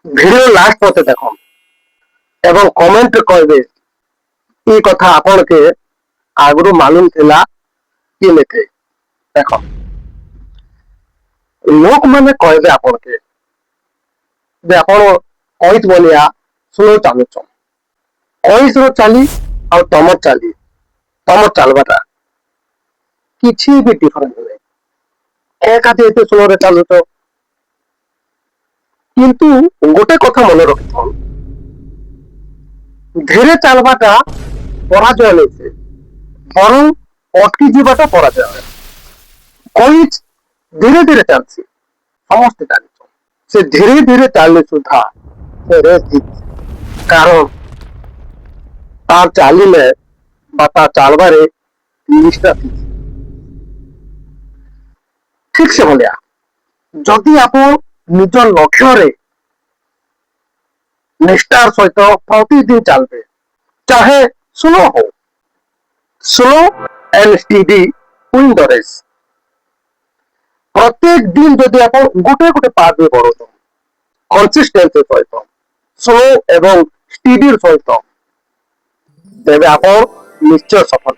video last পথে দেখুন এবং কমেন্ট କହିବେ এই কথা ଆପଣକେ ଆଗରୁ ମାଲୁମ ଥିଲା କି ଲେଖେ ଦେଖ ଲୋକମାନେ କହିବେ ଆପଣକେ ଯେ ଆପଣ କଇଁଚ ବଲିଆ ସ୍ଲୋ ଚାଲୁଛ କଇଁଚର ଚାଲି ଆଉ ତମର ଚାଲି ତମର ଚାଲବାଟା କିଛି ବି ଡିଫରେନ୍ସ ନାହିଁ ଏକାଠି ଏତେ ସ୍ଲୋରେ ଚାଲୁଛ କିନ୍ତୁ ଗୋଟେ କଥା ମନେ ରଖିଥାଅ ଧୀରେ ଚାଲବାଟା ପରାଜୟ ନେଇছে ବରଂ ଅଟକି ଯିବାଟା ପରାଜୟ କଇଁଚ ଧୀରେ ଧୀରେ ଚାଲିଛି ସମସ୍ତେ ଚାଲିଛ ସେ ଧୀରେ ଧୀରେ ଚାଲିଲେ ସୁଦ୍ଧା ସେ ରେସ୍ ଜିତছে କାରଣ ତାର ଚାଲିଲେ ବା ତା ଚାଲବାରେ ନିଷ୍ଠା ଥିଛି ଠିକ ସେ ଭଳିଆ ଯଦି ଆପଣ ନିଜ ଲକ୍ଷ୍ୟରେ ନିଷ୍ଠାର ସହିତ ପ୍ରତିଦିନ ଚାଲବେ ଚାହେ ସ୍ଲୋ ହଉ slow and steady win the race ପ୍ରତ୍ୟେକ ଦିନ ଯଦି ଆପଣ ଗୋଟେ ଗୋଟେ ପାର୍ଟ ବି ବଢୁଛ କନସିଷ୍ଟେନ୍ସି ସହିତ ସ୍ଲୋ ଏବଂ ସ୍ଟିଡିର ସହିତ ତେବେ ଆପଣ ନିଶ୍ଚୟ ସଫଳ